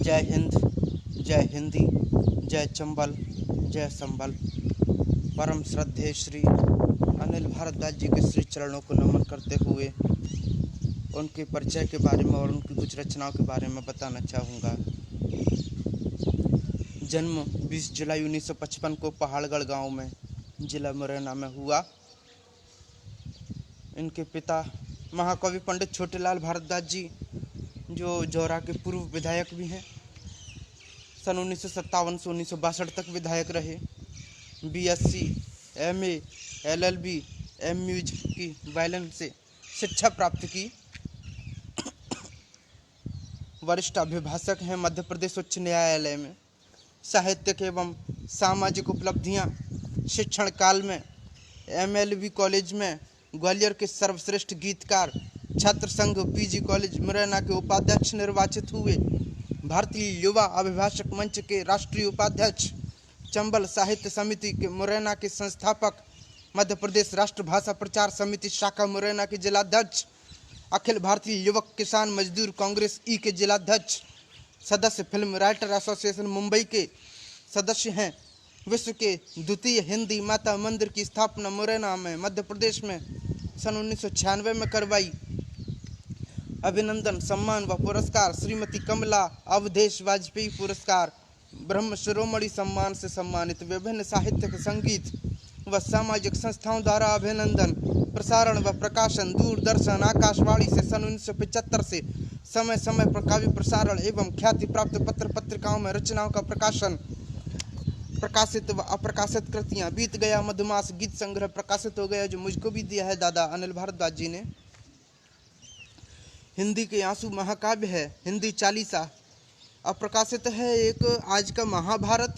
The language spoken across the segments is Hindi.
जय हिंद, जय हिंदी, जय चंबल, जय संबल। परम श्रद्धेय श्री अनिल भारद्वाज जी के श्री चरणों को नमन करते हुए उनके परिचय के बारे में और उनकी कुछ रचनाओं के बारे में बताना चाहूँगा। जन्म 20 जुलाई 1955 को पहाड़गढ़ गांव में जिला मुरैना में हुआ। इनके पिता महाकवि पंडित छोटेलाल भारद्वाज जी, जो जौरा के पूर्व विधायक भी हैं। सन 1957 से 1962 तक विधायक रहे। बीएससी, एमए, एलएलबी, एमयूज की वायलिन से शिक्षा प्राप्त की। वरिष्ठ अभिभाषक हैं मध्य प्रदेश उच्च न्यायालय में। साहित्यिक एवं सामाजिक उपलब्धियां: शिक्षण काल में एमएलबी कॉलेज में ग्वालियर के सर्वश्रेष्ठ गीतकार, छात्र संघ पीजी कॉलेज मुरैना के उपाध्यक्ष निर्वाचित हुए। भारतीय युवा अभिभाषक मंच के राष्ट्रीय उपाध्यक्ष, चंबल साहित्य समिति के मुरैना के संस्थापक, मध्य प्रदेश राष्ट्रभाषा प्रचार समिति शाखा मुरैना के जिलाध्यक्ष, अखिल भारतीय युवक किसान मजदूर कांग्रेस ई के जिलाध्यक्ष, सदस्य फिल्म राइटर एसोसिएशन मुंबई के सदस्य हैं। विश्व के द्वितीय हिंदी माता मंदिर की स्थापना मुरैना में मध्य प्रदेश में सन 1996 में करवाई। अभिनंदन, सम्मान व पुरस्कार: श्रीमती कमला अवधेश वाजपेयी पुरस्कार, ब्रह्म शिरोमणि सम्मान से सम्मानित। विभिन्न साहित्यिक, संगीत व सामाजिक संस्थाओं द्वारा अभिनंदन। प्रसारण व प्रकाशन: दूरदर्शन, आकाशवाणी से सन 1975 से समय समय पर काव्य प्रसारण एवं ख्याति प्राप्त पत्र पत्रिकाओं में रचनाओं का प्रकाशन। प्रकाशित व अप्रकाशित कृतियाँ: बीत गया मधुमास गीत संग्रह प्रकाशित हो गया, जो मुझको भी दिया है दादा अनिल भारद्वाज जी ने। हिंदी के आंसू महाकाव्य है। हिंदी चालीसा अप्रकाशित है। एक आज का महाभारत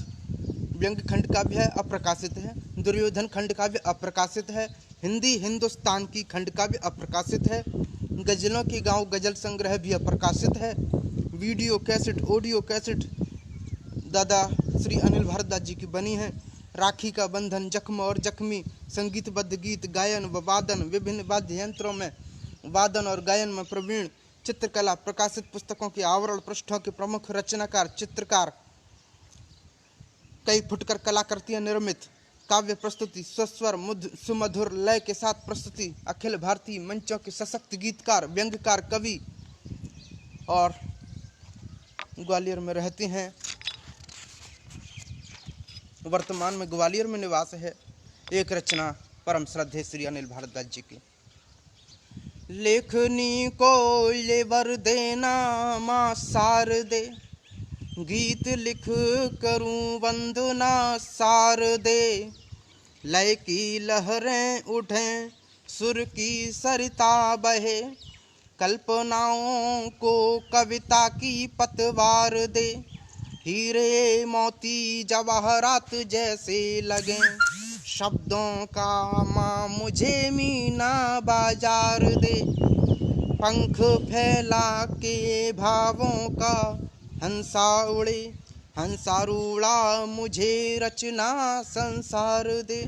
व्यंग्य खंड काव्य है, अप्रकाशित है। दुर्योधन खंड काव्य अप्रकाशित है। हिंदी हिंदुस्तान की खंड काव्य अप्रकाशित है। गजलों के गांव गजल संग्रह भी अप्रकाशित है। वीडियो कैसेट, ऑडियो कैसेट दादा श्री अनिल भारद्वाज जी की बनी है। राखी का बंधन, जख्म और जख्मी, संगीतबद्ध गीत, गायन व वादन, विभिन्न वाद्य यंत्रों में वादन और गायन में प्रवीण। चित्रकला प्रकाशित पुस्तकों के आवरण पृष्ठों के प्रमुख रचनाकार, चित्रकार। कई फुटकर कलाकृतियां निर्मित। काव्य प्रस्तुति, स्वस्वर सुमधुर लय के साथ प्रस्तुति। अखिल भारतीय मंचों के सशक्त गीतकार, व्यंग्यकार, कवि और ग्वालियर में रहते हैं। वर्तमान में ग्वालियर में निवास है। एक रचना परम श्रद्धेय श्री अनिल भारद्वाज जी की। लेखनी को ले वर देना माँ सार दे, गीत लिख करूं वंदना सार दे। लय की लहरें उठें, सुर की सरिता बहे, कल्पनाओं को कविता की पतवार दे। हीरे मोती जवाहरात जैसे लगें, शब्दों का माँ मुझे मीना बाजार दे। पंख फैला के भावों का हंसा उड़े, हंसारूड़ा मुझे रचना संसार दे।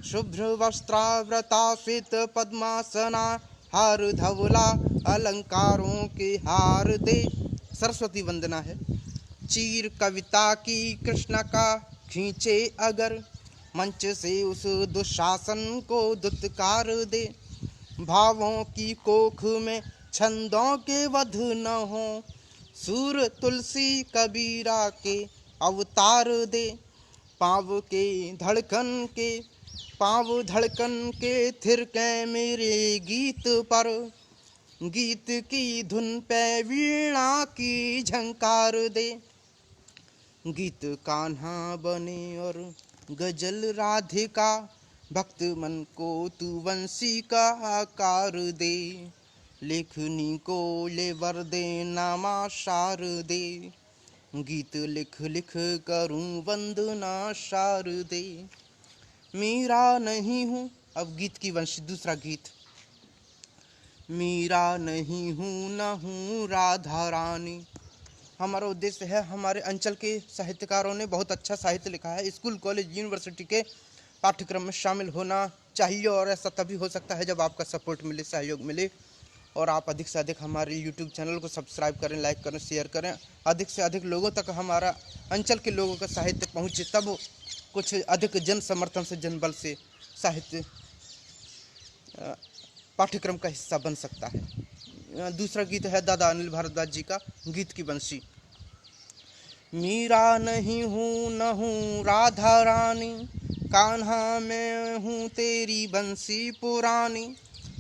शुभ्र वस्त्रावृता श्वेत पद्मासना, हार धवला अलंकारों के हार दे। सरस्वती वंदना है। चीर कविता की कृष्ण का खींचे अगर, मंच से उस दुशासन को दुत्कार दे। भावों की कोख में छंदों के वध न हो, सूर तुलसी कबीरा के अवतार दे। पाँव धड़कन के थिरके मेरे गीत पर, गीत की धुन पे वीणा की झंकार दे। गीत कान्हा बने और गजल राधिका, भक्त मन को तू वंशी का आकार दे। लेखनी को ले वर देना माँ सार दे, गीत लिख लिख करूं वंदना सार दे। मीरा नहीं हूँ, अब गीत की वंश, दूसरा गीत। मीरा नहीं हूँ न हूँ राधा रानी। हमारा उद्देश्य है, हमारे अंचल के साहित्यकारों ने बहुत अच्छा साहित्य लिखा है। स्कूल, कॉलेज, यूनिवर्सिटी के पाठ्यक्रम में शामिल होना चाहिए और ऐसा तभी हो सकता है जब आपका सपोर्ट मिले, सहयोग मिले। और आप अधिक से अधिक हमारे YouTube चैनल को सब्सक्राइब करें, लाइक करें, शेयर करें। अधिक से अधिक लोगों तक हमारा अंचल के लोगों का साहित्य पहुँचे, तब कुछ अधिक जन समर्थन से, जनबल से साहित्य पाठ्यक्रम का हिस्सा बन सकता है। दूसरा गीत है दादा अनिल भारद्वाज जी का गीत की बंसी। मीरा नहीं हूँ न हूँ राधा रानी, कान्हा मैं हूँ तेरी बंसी पुरानी।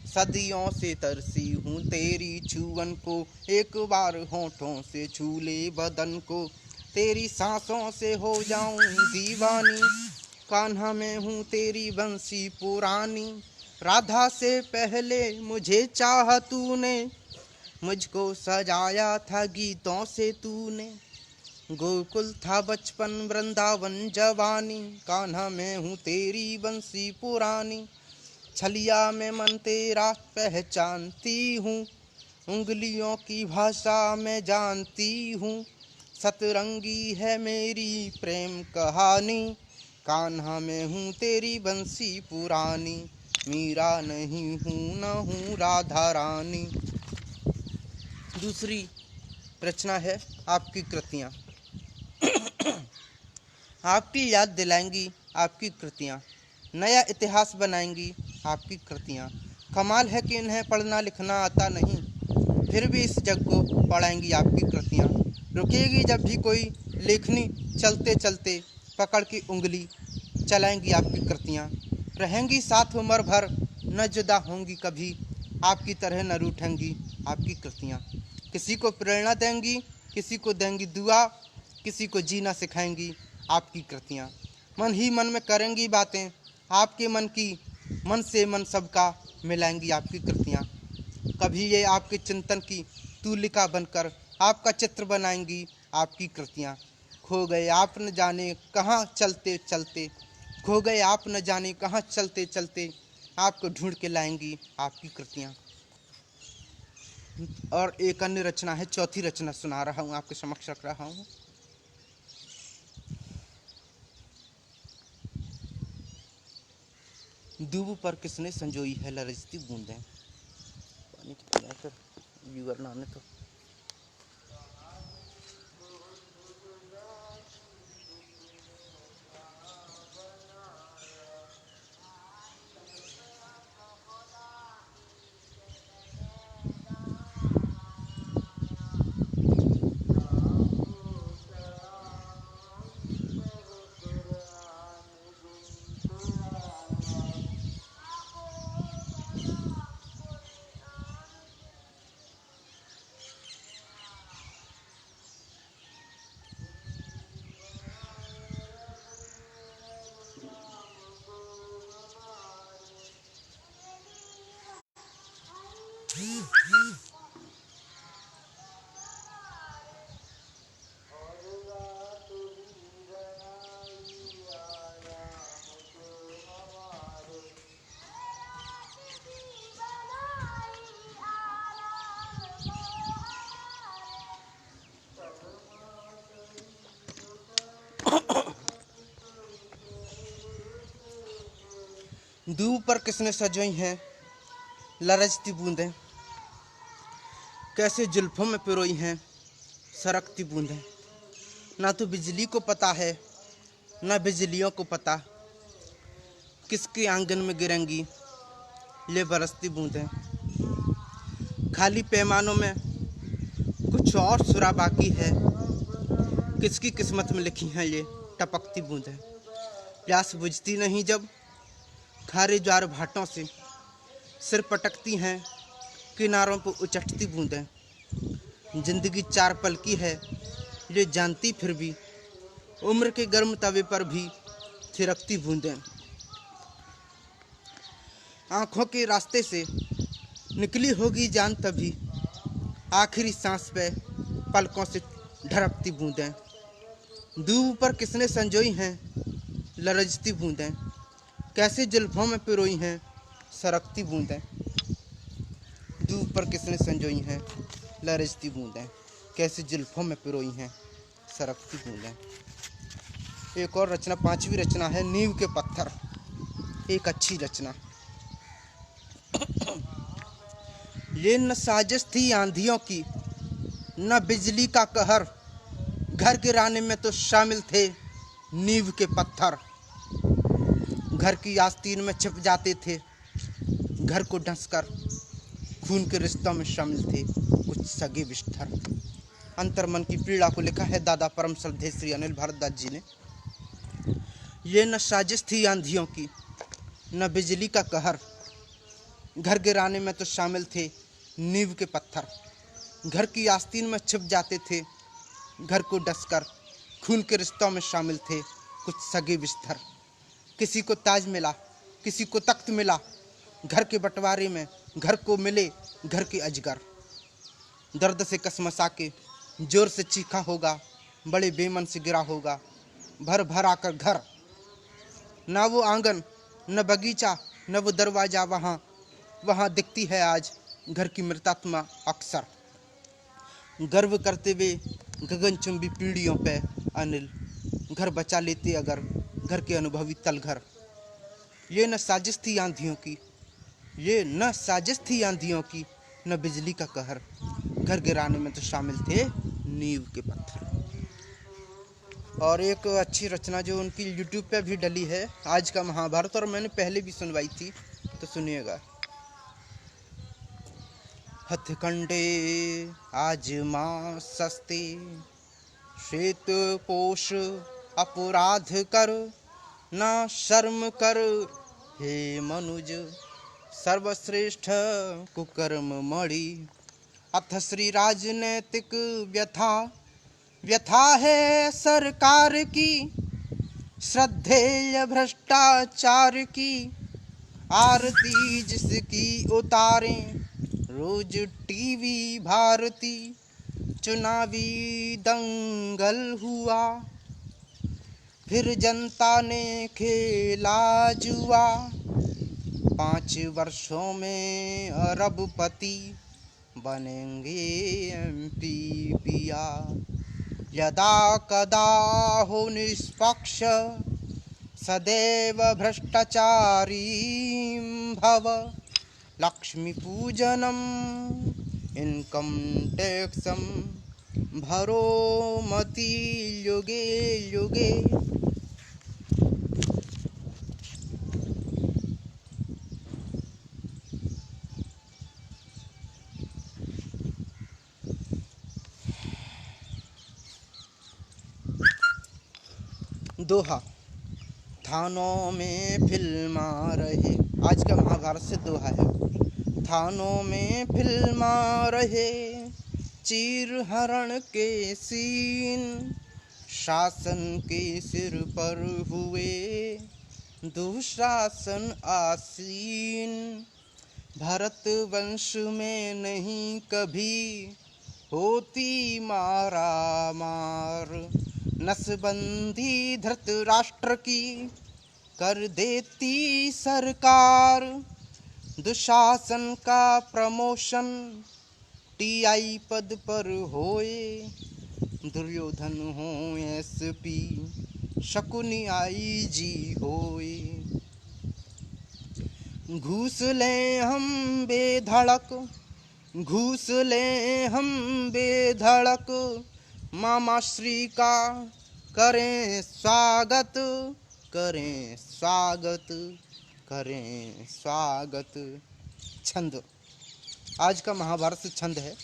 सदियों से तरसी हूँ तेरी छुअन को, एक बार होठों से छू ले बदन को। तेरी सांसों से हो जाऊं दीवानी, कान्हा मैं हूँ तेरी बंसी पुरानी। राधा से पहले मुझे चाहा तूने, मुझको सजाया था गीतों से तूने। गोकुल था बचपन वृंदावन जवानी, कान्हा मैं हूँ तेरी बंसी पुरानी। छलिया में मन तेरा पहचानती हूँ, उंगलियों की भाषा मैं जानती हूँ। सतरंगी है मेरी प्रेम कहानी, कान्हा मैं हूँ तेरी बंसी पुरानी। मीरा नहीं हूँ न हूँ राधा रानी। दूसरी रचना है आपकी कृतियाँ। आपकी याद दिलाएंगी आपकी कृतियाँ, नया इतिहास बनाएंगी आपकी कृतियाँ। कमाल है कि इन्हें पढ़ना लिखना आता नहीं, फिर भी इस जग को पढ़ाएंगी आपकी कृतियाँ। रुकेगी जब भी कोई लेखनी, चलते चलते पकड़ की उंगली चलाएंगी आपकी कृतियाँ। रहेंगी साथ उम्र भर, न जुदा होंगी कभी, आपकी तरह न रूठेंगी आपकी कृतियाँ। किसी को प्रेरणा देंगी, किसी को देंगी दुआ, किसी को जीना सिखाएंगी आपकी कृतियाँ। मन ही मन में करेंगी बातें आपके मन की, मन से मन सबका मिलाएंगी आपकी कृतियाँ। कभी ये आपके चिंतन की तूलिका बनकर आपका चित्र बनाएंगी आपकी कृतियाँ। खो गए आप न जाने कहाँ चलते चलते, खो गए आप न जाने कहाँ चलते चलते, आपको ढूंढ के लाएंगी आपकी कृतियाँ। और एक अन्य रचना है, चौथी रचना सुना रहा हूँ, आपके समक्ष रख रहा हूँ। दूब पर किसने संजोई है लरजती बूंदें। पानी तो पिया कर व्यूअर ना आने तो। दूब पर किसने सजोई हैं लरजती बूंदें, कैसे जुल्फों में पिरोई हैं सरकती बूंदें। ना तो बिजली को पता है ना बिजलियों को पता, किसके आंगन में गिरेंगी ले बरसती बूंदें। खाली पैमानों में कुछ और सुरा बाकी है, किसकी किस्मत में लिखी हैं ये टपकती बूंदें। प्यास बुझती नहीं जब खारे ज्वार भाटों से, सिर पटकती हैं किनारों पर उचटती बूंदें। जिंदगी चार पल की है ये जानती फिर भी, उम्र के गर्म तवे पर भी थिरकती बूंदें। आँखों के रास्ते से निकली होगी जान तभी, आखिरी सांस पे पलकों से ढरकती बूंदें। दूब पर किसने संजोई हैं लरजती बूंदें, कैसे जुल्फों में पिरोई हैं सरकती बूंदें। दूब पर किसने संजोई हैं लरजती बूंदें, कैसे जुल्फों में पिरोई हैं सरकती बूंदें। एक और रचना, पांचवी रचना है नींव के पत्थर। एक अच्छी रचना। ये न साजिश थी आंधियों की, न बिजली का कहर, घर गिराने में तो शामिल थे नींव के पत्थर। घर की आस्तीन में छिप जाते थे, घर को ढंसकर खून के रिश्तों में शामिल थे कुछ सगे बिस्तर। अंतर्मन की पीड़ा को लिखा है दादा परम श्रद्धेय श्री अनिल भारद्वाज जी ने। ये न साजिश थी आंधियों की, न बिजली का कहर, घर गिराने में तो शामिल थे नींव के पत्थर। घर की आस्तीन में छिप जाते थे, घर को डसकर खून के रिश्तों में शामिल थे कुछ सगे बिस्तर। किसी को ताज मिला, किसी को तख्त मिला, घर के बंटवारे में घर को मिले घर के अजगर। दर्द से कसमसा के जोर से चीखा होगा, बड़े बेमन से गिरा होगा भर भर आकर घर। ना वो आंगन, न बगीचा, न वो दरवाजा, वहाँ दिखती है आज घर की मृतात्मा अक्सर। गर्व करते हुए गगनचुंबी पीढ़ियों पे अनिल घर बचा लेते अगर घर के अनुभवी तल घर। ये न साजिश थी आंधियों की, ये न साजिश थी आंधियों की, न बिजली का कहर, घर गिराने में तो शामिल थे नींव के पत्थर। और एक अच्छी रचना जो उनकी यूट्यूब पे भी डली है, आज का महाभारत, और मैंने पहले भी सुनवाई थी, तो सुनिएगा। हथकंडे आज माँ सस्ते, श्वेत पोष अपराध कर, ना शर्म कर हे मनुज, सर्वश्रेष्ठ कुकर्म मणि। अथ श्री राजनैतिक व्यथा है सरकार की, श्रद्धेय भ्रष्टाचार की, आरती जिसकी उतारें रोज टीवी भारती। चुनावी दंगल हुआ, फिर जनता ने खेला जुआ, 5 वर्षों में अरबपति बनेंगे MP पिया। यदा कदा हो निष्पक्ष, सदैव भ्रष्टाचारी भव। लक्ष्मी पूजनम इनकम टैक्सम भरो मति युगे युगे। दोहा। थानों में फिल्मा रहे, आज का महाभारत से दोहा है। थानों में फिल्मा रहे चीर हरण के सीन, शासन के सिर पर हुए दुशासन आसीन। भरत वंश में नहीं कभी होती मारा मार, नसबंदी धृतराष्ट्र की कर देती सरकार। दुशासन का प्रमोशन TI पद पर होए, दुर्योधन हो SP, शकुनी IG होए। घूस लें हम बेधड़क, घूस लें हम बेधड़क, मामा श्री का करें स्वागत, करें स्वागत, करें स्वागत। छंद। आज का महाभारत से छंद है।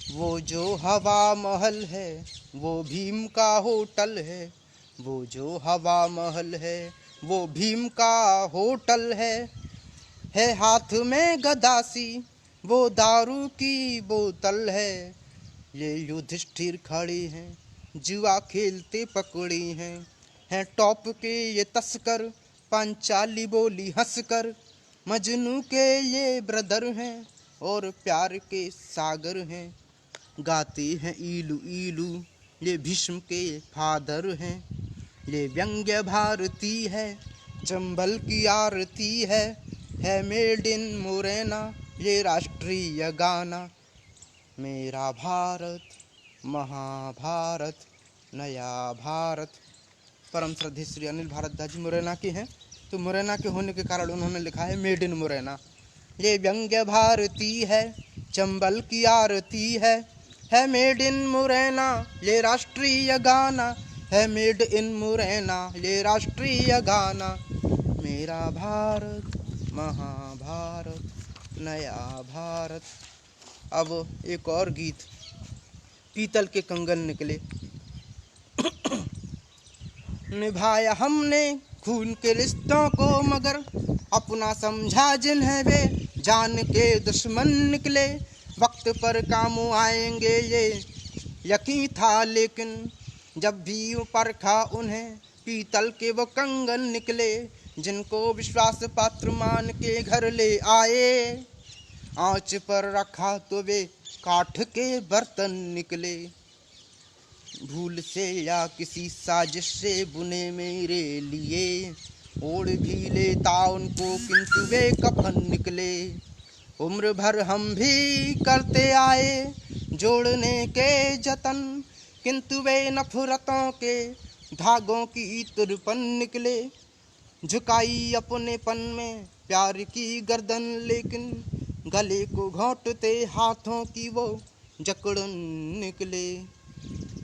वो जो हवा महल है वो भीम का होटल है, वो जो हवा महल है वो भीम का होटल है हाथ में गदासी वो दारू की बोतल है। ये युधिष्ठिर खड़े हैं जुआ खेलते पकड़ी हैं टॉप के ये तस्कर पंचाली बोली हंसकर। मजनू के ये ब्रदर हैं और प्यार के सागर हैं, गाते हैं ईलू ईलू ये भीष्म के फादर हैं। ये व्यंग्य भारती है चंबल की आरती है मेड इन मुरैना ये राष्ट्रीय गाना। मेरा भारत महाभारत नया भारत। परम श्रद्धेय श्री अनिल भारद्वाज जी मुरैना के हैं, तो मुरैना के होने के कारण उन्होंने लिखा है मेड इन मुरैना। ये व्यंग्य भारती है, चंबल की आरती है मेड इन मुरैना ये राष्ट्रीय गाना, है मेड इन मुरैना ये राष्ट्रीय गाना। मेरा भारत महाभारत नया भारत। अब एक और गीत, पीतल के कंगन निकले। निभाया हमने खून के रिश्तों को मगर अपना समझा जिन्हें वे जान के दुश्मन निकले। वक्त पर काम आएंगे ये यकीन था, लेकिन जब भी परखा उन्हें पीतल के वो कंगन निकले, जिनको विश्वास पात्र मान के घर ले आए। आंच पर रखा तो वे काठ के बर्तन निकले, भूल से या किसी साजिश से बुने मेरे लिए। ओढ़ भी लेता उनको किंतु वे कफन निकले। उम्र भर हम भी करते आए जोड़ने के जतन, किंतु वे नफरतों के धागों की तुरपन निकले। झुकाई अपने पन में प्यार की गर्दन, लेकिन गले को घोंटते हाथों की वो जकड़न निकले।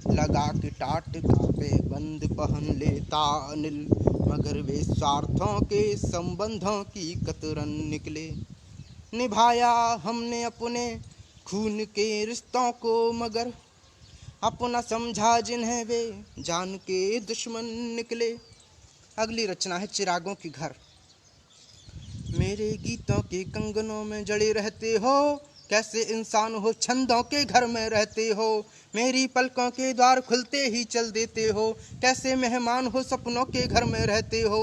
लगा के टाट कापे बंद पहन लेता अनिल, मगर वे स्वार्थों के संबंधों की कतरन निकले। निभाया हमने अपने खून के रिश्तों को मगर अपना समझा जिन्हें वे जान के दुश्मन निकले। अगली रचना है चिरागों की घर। मेरे गीतों के कंगनों में जड़े रहते हो, कैसे इंसान हो छंदों के घर में रहते हो। मेरी पलकों के द्वार खुलते ही चल देते हो, कैसे मेहमान हो सपनों के घर में रहते हो।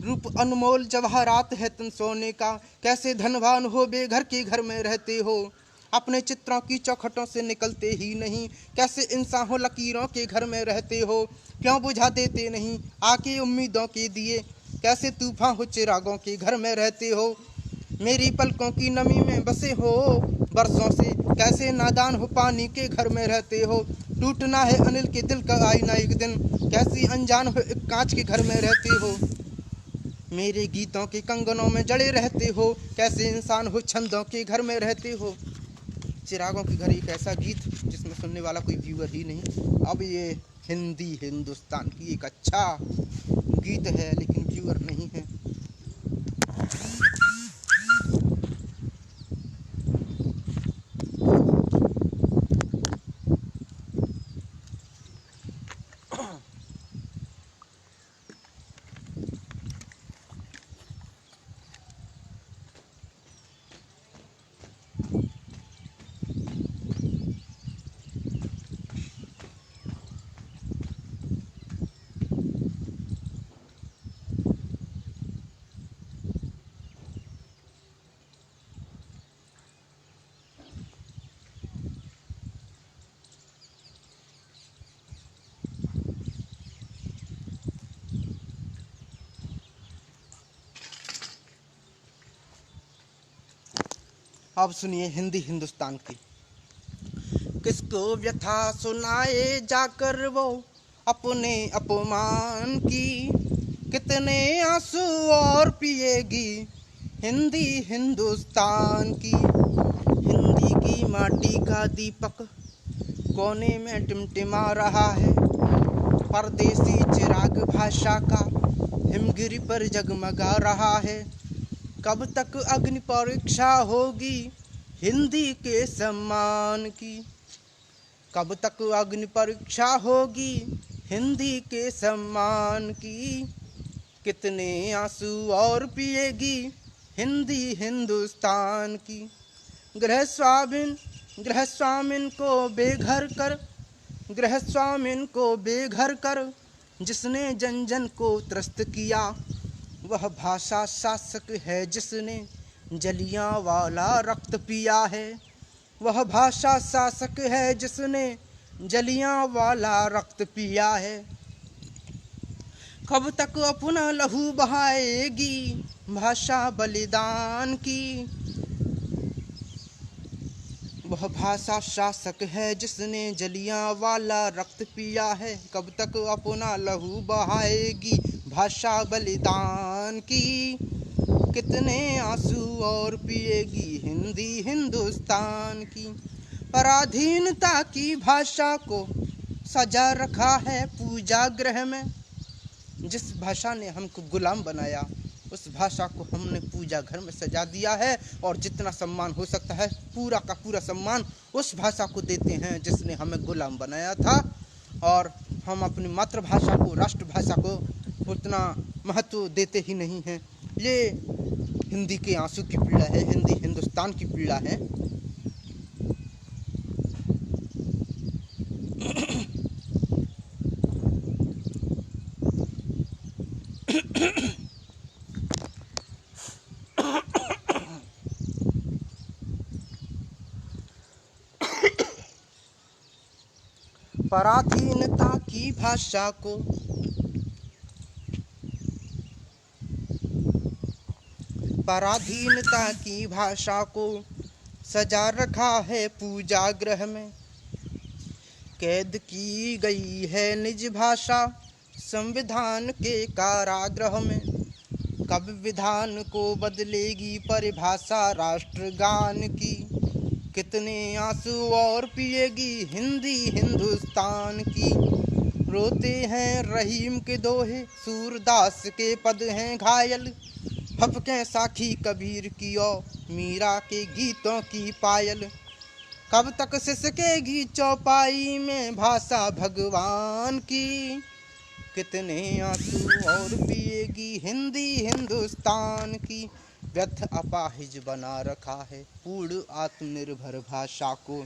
रूप अनमोल जवाहरात है तुम सोने का, कैसे धनवान हो बेघर के घर में रहते हो। अपने चित्रों की चौखटों से निकलते ही नहीं, कैसे इंसान हो लकीरों के घर में रहते हो। क्यों बुझा देते नहीं आके उम्मीदों के दिए, कैसे तूफान हो चिरागों के घर में रहते हो। मेरी पलकों की नमी में बसे हो बरसों से, कैसे नादान हो पानी के घर में रहते हो। टूटना है अनिल के दिल का आईना एक दिन, कैसी अनजान हो एक कांच के घर में रहते हो। मेरे गीतों के कंगनों में जड़े रहते हो, कैसे इंसान हो छंदों के घर में रहते हो। चिरागों के घर एक ऐसा गीत जिसमें सुनने वाला कोई व्यूअर ही नहीं। अब ये हिंदी हिंदुस्तान की एक अच्छा गीत है लेकिन व्यूअर नहीं है। अब सुनिए हिंदी हिंदुस्तान की। किसको व्यथा सुनाए जाकर वो अपने अपमान की, कितने आंसू और पिएगी हिंदी हिंदुस्तान की। हिंदी की माटी का दीपक कोने में टिमटिमा रहा है, परदेसी चिराग भाषा का हिमगिरी पर जगमगा रहा है। कब तक अग्नि परीक्षा होगी हिंदी के सम्मान की, कब तक अग्नि परीक्षा होगी हिंदी के सम्मान की। कितने आंसू और पिएगी हिंदी हिंदुस्तान की। गृहस्वामिन को बेघर कर, गृहस्वामिन को बेघर कर जिसने जन जन को त्रस्त किया, वह भाषा शासक है जिसने जलियांवाला रक्त पिया है। वह भाषा शासक है जिसने जलियांवाला रक्त पिया है। कब तक अपना लहू बहाएगी भाषा बलिदान की। वह भाषा शासक है जिसने जलियांवाला रक्त पिया है। कब तक अपना लहू बहाएगी भाषा बलिदान की। कितने आंसू और पिएगी हिंदी हिंदुस्तान की। पराधीनता की भाषा को सजा रखा है पूजा गृह में। जिस भाषा ने हमको गुलाम बनाया उस भाषा को हमने पूजा घर में सजा दिया है, और जितना सम्मान हो सकता है पूरा का पूरा सम्मान उस भाषा को देते हैं जिसने हमें गुलाम बनाया था। और हम अपनी मातृभाषा को, राष्ट्रभाषा को उतना महत्व देते ही नहीं हैं। ये हिंदी के आंसू की पीड़ा है, हिंदी हिंदुस्तान की पीड़ा है। पराधीनता की भाषा को पराधीनता की भाषा को सजा रखा है पूजा गृह में। कैद की गई है निज भाषा संविधान के कारागृह में। कब विधान को बदलेगी परिभाषा राष्ट्रगान की। कितने आंसू और पिएगी हिंदी हिंदुस्तान की। रोते हैं रहीम के दोहे, सूरदास के पद हैं घायल। फपके साखी कबीर की और मीरा के गीतों की पायल। कब तक सिसकेगी चौपाई में भाषा भगवान की। कितने आंसू और पिएगी हिंदी हिंदुस्तान की। व्यर्थ अपाहिज बना रखा है पूर्ण आत्मनिर्भर भाषा को।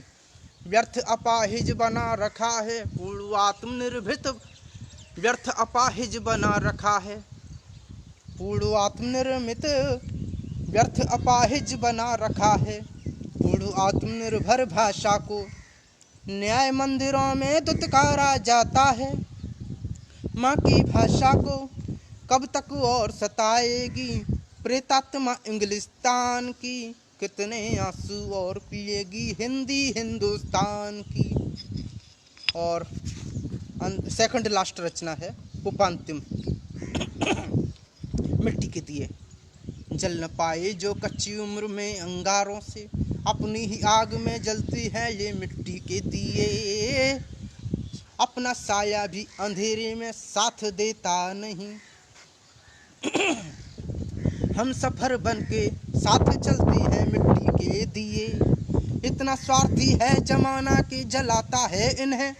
व्यर्थ अपाहिज बना रखा है पूर्ण आत्मनिर्भर। व्यर्थ अपाहिज बना रखा है पूर्ण आत्मनिर्मित। व्यर्थ अपाहिज बना रखा है पूर्ण आत्मनिर्भर भाषा को। न्याय मंदिरों में दुत्कारा जाता है माँ की भाषा को। कब तक और सताएगी प्रेतात्मा इंग्लिस्तान की। कितने आंसू और पिएगी हिंदी हिंदुस्तान की। और सेकंड लास्ट रचना है उपांतिम। मिट्टी के दिए जल न पाए जो कच्ची उम्र में अंगारों से। अपनी ही आग में जलती है ये मिट्टी के दिए। अपना साया भी अंधेरे में साथ देता नहीं। हम सफर बन के साथ चलते हैं मिट्टी के दिए। इतना स्वार्थी है जमाना के जलाता है इन्हें।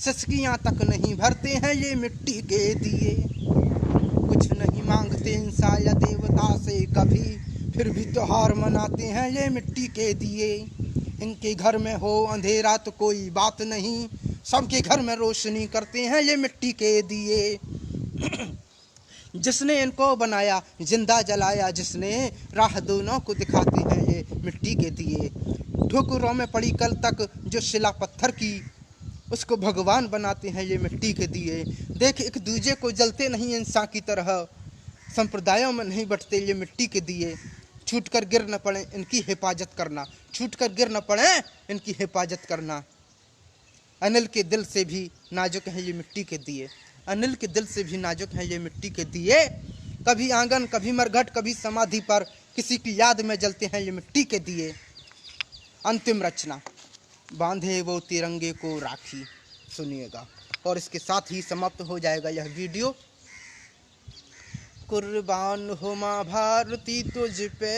सिसकियाँ तक नहीं भरते हैं ये मिट्टी के दिए। कुछ नहीं मांगते इंसान या देवता से कभी, फिर भी त्योहार मनाते हैं ये मिट्टी के दिए। इनके घर में हो अंधेरा तो कोई बात नहीं, सबके घर में रोशनी करते हैं ये मिट्टी के दिए। जिसने इनको बनाया जिंदा जलाया, जिसने राह दोनों को दिखाते हैं ये मिट्टी के दिए। ठोकरों में पड़ी कल तक जो शिला पत्थर की, उसको भगवान बनाते हैं ये मिट्टी के दिए। देख एक दूजे को जलते नहीं इंसान की तरह, संप्रदायों में नहीं बटते ये मिट्टी के दिए। छूट कर गिर न पड़े इनकी हिफाजत करना, छूट कर गिर न पड़े इनकी हिफाजत करना। अनिल के दिल से भी नाजुक है ये मिट्टी के दिए। अनिल के दिल से भी नाजुक है ये मिट्टी के दिए। कभी आंगन, कभी मरघट, कभी समाधि पर किसी की याद में जलते हैं ये मिट्टी के दिए। अंतिम रचना बांधे वो तिरंगे को राखी, सुनिएगा और इसके साथ ही समाप्त हो जाएगा यह वीडियो। कुर्बान हो माँ भारती तुझ पे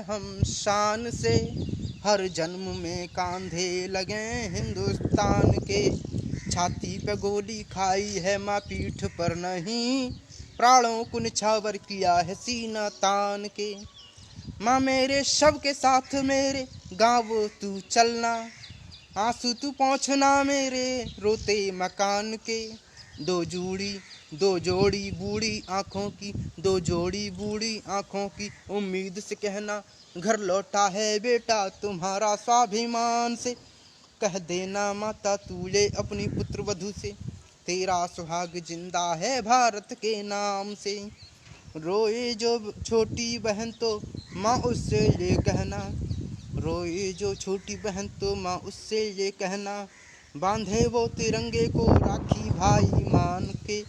हम शान से, हर जन्म में कांधे लगे हिंदुस्तान के। छाती पे गोली खाई है माँ पीठ पर नहीं, प्राणों को निछावर किया है सीना तान के। माँ मेरे शव के साथ मेरे गाँव तू चलना, आंसू तू पहुँचना मेरे रोते मकान के। दो जोड़ी बूढ़ी आँखों की, दो जोड़ी बूढ़ी आँखों की उम्मीद से कहना, घर लौटा है बेटा तुम्हारा स्वाभिमान से। कह देना माता तू ले अपनी पुत्र वधू से, तेरा सुहाग जिंदा है भारत के नाम से। रोए जो छोटी बहन तो माँ उससे ये कहना, रोए जो छोटी बहन तो माँ उससे ये कहना। बांधे वो तिरंगे को राखी भाई मान के,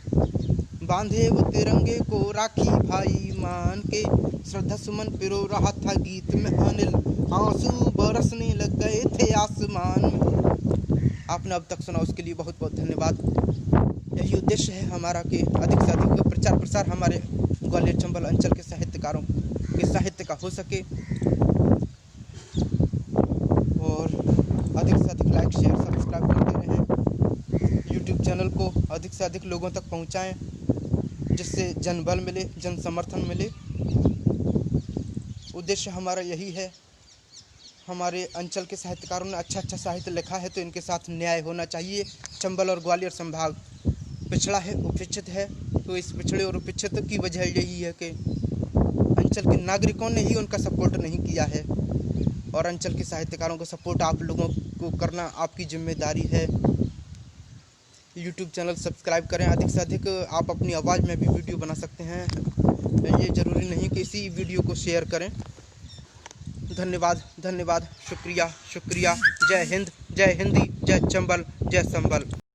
बांधे वो तिरंगे को राखी भाई मान के, श्रद्धा सुमन पिरो रहा था गीत में अनिल, आंसू बरसने लग गए थे आसमान में। आपने अब तक सुना, उसके लिए बहुत बहुत धन्यवाद। यही उद्देश्य है हमारा कि अधिक से अधिक प्रचार प्रसार हमारे ग्वालियर चंबल अंचल के साहित्यकारों के साहित्य का हो सके, और अधिक से अधिक लाइक शेयर सब्सक्राइब करते रहें। यूट्यूब चैनल को अधिक से अधिक लोगों तक पहुंचाएं, जिससे जनबल मिले, जन समर्थन मिले। उद्देश्य हमारा यही है। हमारे अंचल के साहित्यकारों ने अच्छा साहित्य लिखा है, तो इनके साथ न्याय होना चाहिए। चंबल और ग्वालियर संभाग पिछड़ा है, उपेक्षित है, तो इस पिछड़े और उपेक्षित की वजह यही है कि अंचल के नागरिकों ने ही उनका सपोर्ट नहीं किया है, और अंचल के साहित्यकारों को सपोर्ट आप लोगों को करना आपकी जिम्मेदारी है। यूट्यूब चैनल सब्सक्राइब करें। अधिक से अधिक आप अपनी आवाज़ में भी वीडियो बना सकते हैं, ये ज़रूरी नहीं कि इसी वीडियो को शेयर करें। धन्यवाद, शुक्रिया। जय हिंद, जय हिंदी, जय चंबल, जय संबल।